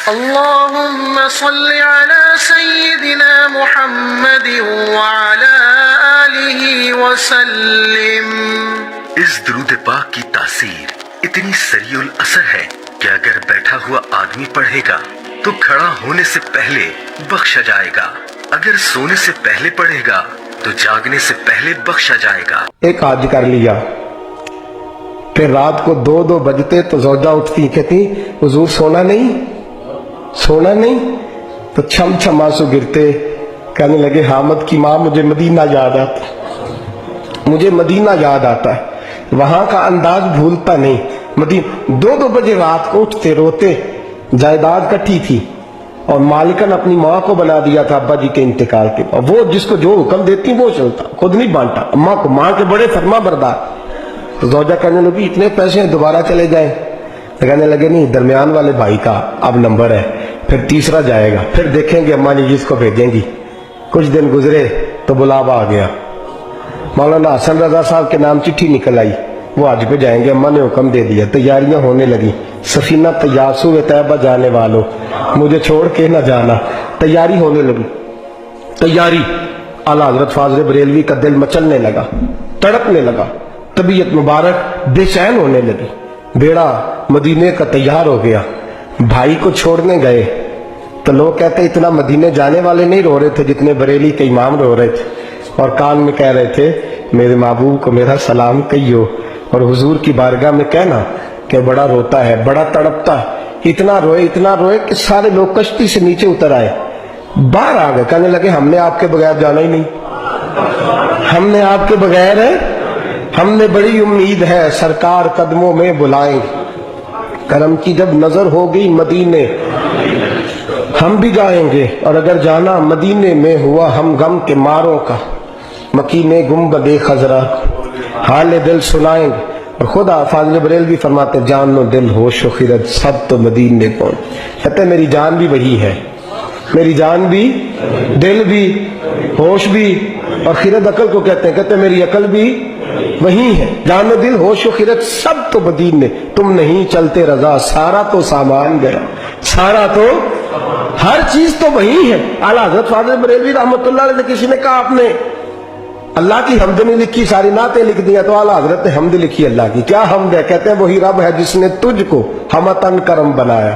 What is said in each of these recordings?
اللهم صل على سيدنا محمد وعلى آلہ وسلم۔ اس درود پاک کی تاثیر اتنی سریع الاثر ہے کہ اگر بیٹھا ہوا آدمی پڑھے گا تو کھڑا ہونے سے پہلے بخشا جائے گا، اگر سونے سے پہلے پڑھے گا تو جاگنے سے پہلے بخشا جائے گا۔ ایک حج کر لیا، پھر رات کو 2 بجتے تو زوجہ اٹھتی، کہتی حضور سونا نہیں، تو چھم چھم آنسو گرتے، کہنے لگے حامد کی ماں مجھے مدینہ یاد آتا ہے، وہاں کا انداز بھولتا نہیں۔ 2 بجے رات کو اٹھتے روتے، جائیداد کٹھی تھی اور مالکن اپنی ماں کو بنا دیا تھا ابا جی کے انتقال کے بعد، وہ جس کو جو حکم دیتی وہ چلتا، خود نہیں بانٹا، اماں کو، ماں کے بڑے فرما بردار۔ تو زوجہ کہنے لگی اتنے پیسے ہیں دوبارہ چلے جائیں، کہنے لگے نہیں، درمیان والے بھائی کا اب نمبر ہے، پھر تیسرا جائے گا، پھر دیکھیں گے اماں جی جس کو بھیجیں گی۔ کچھ دن گزرے تو بلاوا آ گیا، مولانا حسن رضا صاحب کے نام چٹھی نکل آئی، وہ حج پہ جائیں گے، اماں نے حکم دے دیا، تیاریاں ہونے لگی، سفینہ تیاسو طیبہ جانے والوں مجھے چھوڑ کے نہ جانا، تیاری ہونے لگی، تیاری۔ اعلیٰ حضرت فاضل بریلوی کا دل مچلنے لگا، تڑپنے لگا، طبیعت مبارک بے چین ہونے لگی، بیڑا مدینے کا تیار ہو گیا۔ بھائی کو چھوڑنے گئے تو لوگ کہتے اتنا مدینے جانے والے نہیں رو رہے تھے جتنے بریلی کے امام رو رہے تھے، اور کان میں کہہ رہے تھے میرے محبوب کو میرا سلام کہیو، اور حضور کی بارگاہ میں کہنا کہ بڑا روتا ہے، بڑا تڑپتا ہے، اتنا روئے کہ سارے لوگ کشتی سے نیچے اتر آئے، باہر آ گئے، کہنے لگے ہم نے آپ کے بغیر جانا ہی نہیں، ہم نے آپ کے بغیر ہے، ہم نے بڑی امید ہے سرکار قدموں میں بلائیں، کرم کی جب نظر ہوگی مدینے ہم بھی جائیں گے، اور اگر جانا مدینے میں ہوا ہم غم کے ماروں کا، مکینے گنبد خضرا حال دل سنائیں گے۔ اور خدا فاضل بریلوی فرماتے جان و دل ہوش و خرد سب تو مدینے پہنچ، کہتے میری جان بھی وہی ہے، میری جان بھی، دل بھی، ہوش بھی، اور خرد عقل کو کہتے میری عقل بھی وہی ہے، جان و دل ہوش و خرد سب تو مدینے، تم نہیں چلتے رضا سارا تو سامان گیا، سارا تو ہر چیز تو وہی ہے۔ اعلیٰ حضرت فاضل بریلوی رحمۃ اللہ علیہ، کسی نے کہا آپ نے اللہ کی حمد نہیں لکھی، ساری نعتیں لکھ دیا، تو اعلیٰ حضرت نے حمد لکھی اللہ کی۔ کیا حمد ہے؟ کہتے ہیں وہی رب ہے جس نے تجھ کو ہمتن کرم بنایا،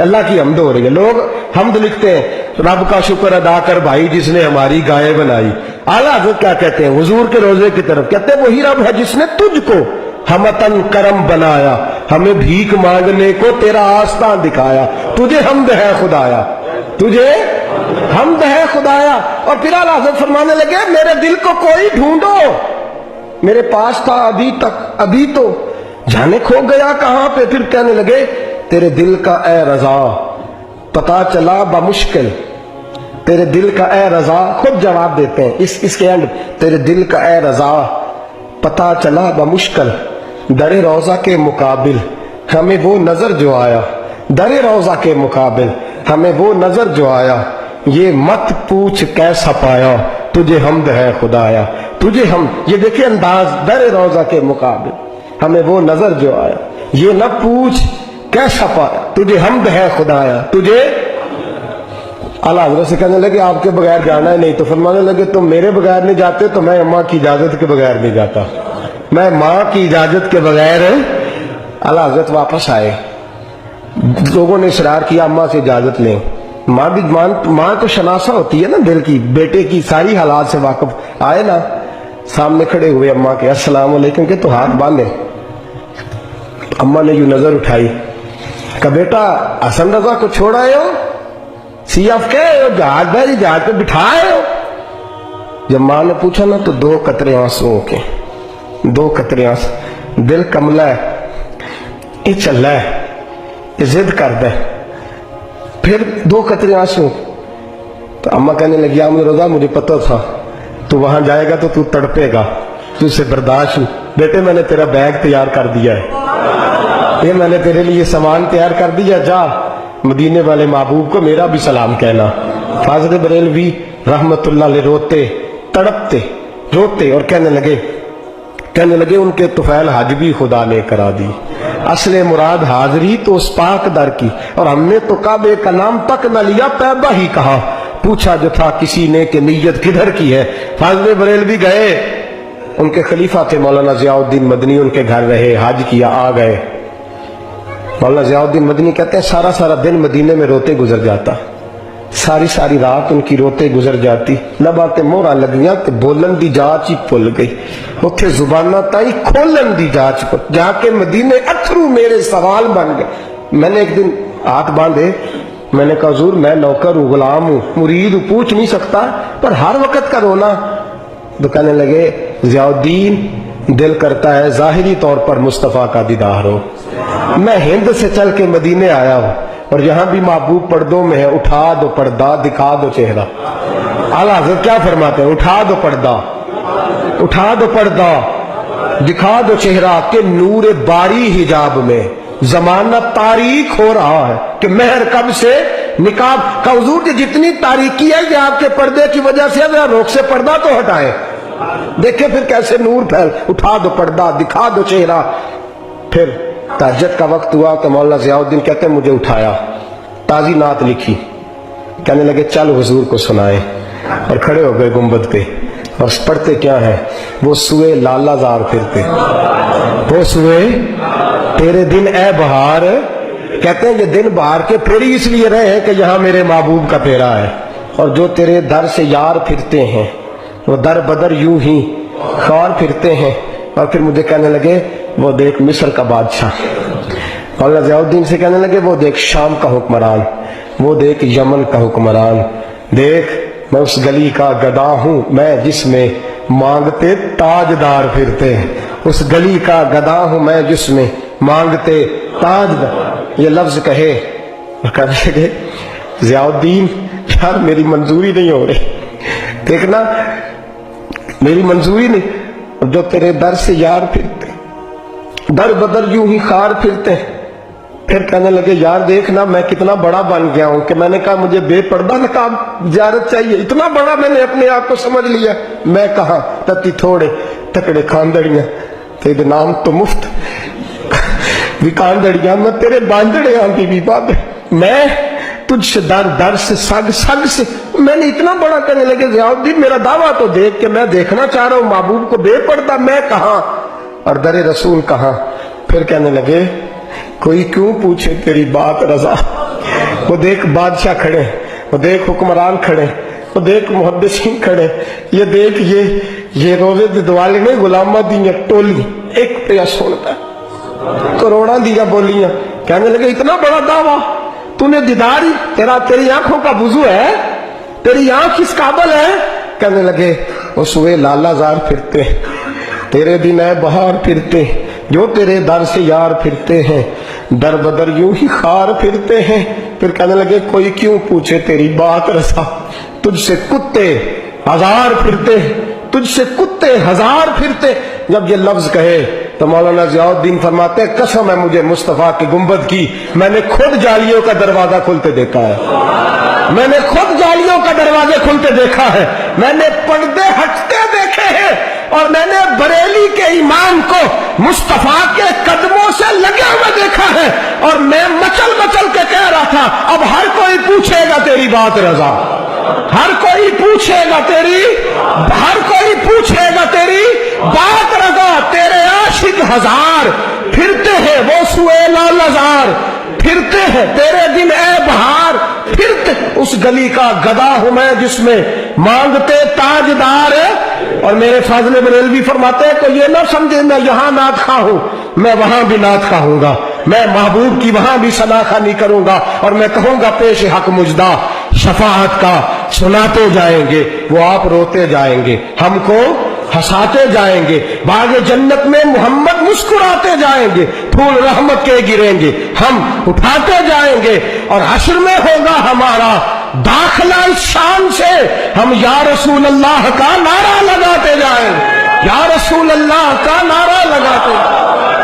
اللہ کی حمد ہو رہی ہے۔ لوگ حمد لکھتے ہیں رب کا شکر ادا کر بھائی جس نے ہماری گائے بنائی، اعلیٰ حضرت کیا کہتے ہیں حضور کے روزے کی طرف، کہتے ہیں وہی رب ہے جس نے تجھ کو ہمتن کرم بنایا، ہمیں بھیک مانگنے کو تیرا آستان دکھایا، تجھے حمد ہے خدایا، تجھے حمد ہے خدایا۔ اور پھر اعلیٰ حضرت فرمانے لگے میرے دل کو کوئی ڈھونڈو، میرے پاس تھا ابھی تک، ابھی تو جانے کھو گیا کہاں پہ۔ پھر کہنے لگے تیرے دل کا اے رضا پتا چلا بمشکل، تیرے دل کا اے رضا، خود جواب دیتے ہیں اس کے اینڈ، تیرے دل کا اے رضا پتا چلا بمشکل، در روضہ کے مقابل ہمیں وہ نظر جو آیا، در روضہ کے مقابل ہمیں وہ نظر جو آیا، یہ مت پوچھ کیسا پایا، تجھے حمد ہے خدایا، تجھے ہم، یہ دیکھیں انداز، در روضہ کے مقابل ہمیں وہ نظر جو آیا، یہ نہ پوچھ کیسا پایا، تجھے حمد ہے خدایا، تجھے۔ اعلیٰ حضرت سے کہنے لگے آپ کے بغیر جانا ہی نہیں، تو فرمانے لگے تم میرے بغیر نہیں جاتے تو میں اماں کی اجازت کے بغیر نہیں جاتا، میں ماں کی اجازت کے بغیر۔ اعلیٰ حضرت واپس آئے، لوگوں نے اصرار کیا اماں سے اجازت لیں، ماں بھی ماں تو شناسا ہوتی ہے نا دل کی، بیٹے کی ساری حالات سے واقف، آئے نا سامنے کھڑے ہوئے اماں کے، السلام علیکم، کہ تو ہاتھ باندھے۔ اماں نے یوں نظر اٹھائی، کہ بیٹا حسن رضا کو چھوڑ آئے ہو، سی آف کے جہاز بھائی جہاز پہ بٹھائے ہو؟ جب ماں نے پوچھا نا تو 2 قطرے آنسو کے، 2 قطرے آنسو، دل کملا ہے، یہ چل رہا ہے، یہ ضد کرتا ہے، پھر 2 قطرے آنسو۔ تو اماں کہنے لگی احمد رضا مجھے پتہ تھا تو وہاں جائے گا تو تو تڑپے گا، تو اسے برداشت، بیٹے میں نے تیرا بیگ تیار کر دیا ہے، یہ میں نے تیرے لیے سامان تیار کر دیا، جا مدینے والے محبوب کو میرا بھی سلام کہنا۔ فاضل بریلوی رحمت اللہ علیہ روتے تڑپتے روتے اور کہنے لگے ان کے طفیل حج بھی خدا نے کرا دی، असले मुराद हाजिरी तो उस पाक दर की, और हमने तो काबे का नाम तक न लिया, तैबा ही कहा। पूछा जो था किसी ने कि नीयत किधर की है। फाज़िल बरेलवी गए, उनके खलीफा थे मौलाना ज़ियाउद्दीन मदनी, उनके घर रहे, हज किया, आ गए। मौलाना ज़ियाउद्दीन मदनी कहते हैं सारा सारा दिन मदीने में रोते गुजर जाता, सारी सारी रात उनकी रोते गुजर जाती। लबा ते मोहरा लगियां ते बोलन दी जाच ही भुल गई, उत्थे जुबाना ताई खोलन दी जाच को जाके मदीने अथरू मेरे सवाल बन गए। मैंने एक दिन हाथ बांधे, मैंने कहा हुजूर मैं नौकर हूँ, गुलाम हूँ, मुरीद हूँ, पूछ नहीं सकता, पर हर वक्त का रोना। तो कहने लगे ज़ियाउद्दीन दिल करता है ज़ाहिरी तौर पर मुस्तफ़ा का दीदार हो। मैं हिंद से चल के मदीने आया हूँ और यहाँ भी महबूब पर्दों में है, उठा दो पर्दा दिखा दो चेहरा। आला हज़रत क्या फरमाते हैं, उठा दो पर्दा, उठा दो पर्दा दिखा दो चेहरा, के नूर बारी हिजाब में जमाना तारीख हो रहा है कि महर कब से निकाब का। हुजूर की जितनी तारीकी है कि आपके पर्दे की वजह से, जरा रोक से पर्दा तो हटाए, देखे फिर कैसे नूर फैल। उठा दो पर्दा दिखा दो चेहरा। फिर तहज्जुद का वक्त हुआ तो मौलाना ज़ियाउद्दीन कहते हैं मुझे उठाया, ताजी नात लिखी, कहने लगे चल हुजूर को सुनाए, और खड़े हो गए गुंबद पे। और पढ़ते क्या है, वो सुए लालाजार फिरते, वो सुए तेरे दिन ए बहार। कहते हैं ये दिन बहार के फेरी इसलिए रहे हैं कि यहाँ मेरे महबूब का फेरा है, और जो तेरे दर से यार फिरते हैं वो दर बदर यूं ही खार फिरते हैं। और फिर मुझे कहने लगे वो देख मिस्र का बादशाह, मौलाना ज़ियाउद्दीन से कहने लगे वो देख शाम का हुक्मरान, वो देख यमन का हुक्मरान, देख मैं उस गली का गदा हूं मैं जिसमें मांगते ताजदार फिरते हैं, उस गली का गदा हूं मैं जिसमें मांगते ताजदार। ये लफ्ज कहे और कहने लगे ज़ियाउद्दीन यार मेरी मंजूरी नहीं हो रही, देखना मेरी मंजूरी नहीं, जो तेरे दर से यार फिरते दर बदर यूं ही खार फिरते हैं। फिर कहने लगे यार देखना मैं कितना बड़ा बन गया हूं कि मैंने कहा मुझे बेपर्दा नकाब ज़ियारत चाहिए, इतना बड़ा मैंने अपने आप को समझ लिया। मैं कहा तती थोड़े तकड़े खानदड़ियां तेरे नाम तो मुफ्त भी खानदड़ियां, मैं तेरे बांधड़े आंधी भी बात, मैं तुझसे दर दर से सग सग से, मैंने इतना बड़ा। कहने लगे ज़ियाउद्दीन मेरा दावा तो देख के मैं देखना चाह रहा हूं महबूब को बेपर्दा, मैं कहा और दरे रसूल कहा। फिर कहने लगे कोई क्यों पूछे तेरी बात रजा, वो देख बादशाह खड़े, वो देख हुक्मरान खड़े, वो देख मुहद्दिसीन खड़े, ये देख ये रोजे दिवाली में गुलामा दी टोली एक पे सुनता करोड़ा दिया बोलियां। कहने लगे इतना बड़ा दावा तूने दीदारी, तेरी आंखों का वुजू है, तेरी आंख किस काबल है। कहने लगे वो सुए लालाजार फिरते, तेरे दिन है बहार फिरते, जो तेरे दर से यार फिरते हैं दर बदर यूं ही खार फिरते हैं। फिर कहने लगे कोई क्यों पूछे तेरी बात रसा, तुझसे कुत्ते हजार फिरते, तुझसे कुत्ते हजार फिरते। जब ये लफ्ज कहे तो मौलाना ज़ियाउद्दीन फरमाते हैं कसम है मुझे मुस्तफ़ा के गुंबद की, मैंने खुद जालियों का दरवाजा खुलते देखा है, मैंने खुद जालियों का दरवाजे खुलते देखा है, मैंने पर्दे हटते देखे हैं, और मैंने बरेली के ईमान को मुस्तफ़ा के कदमों से लगे हुए देखा है। और मैं मचल मचल के कह रहा था अब हर कोई पूछेगा तेरी बात रजा, हर कोई पूछेगा तेरी, हर कोई पूछेगा तेरी बात रजा। तेरे आशिक हजार फिरते हैं वो सुए लालाजार फिरते हैं, तेरे दिन ए बहार फिरते, उस गली का गदा हूं मैं जिसमें मांगते ताजदार। और मेरे फाज़िल बरेलवी फरमाते हैं तो ये ना समझे मैं यहां नात खा हूं, मैं वहां भी नात खाऊंगा, मैं महबूब की वहां भी सनाखानी करूंगा, और मैं कहूंगा पेश हक मुजदा शफाअत का सुनाते जाएंगे, वो आप रोते जाएंगे, हमको हंसाते जाएंगे, बागे जन्नत में मोहम्मद मुस्कुराते जाएंगे, फूल रहमत के गिरेंगे, हम उठाते जाएंगे, और हश्र में होगा हमारा दाखिला इस शान से, हम या रसूल अल्लाह का नारा लगाते जाएंगे, या रसूल अल्लाह का नारा लगाते।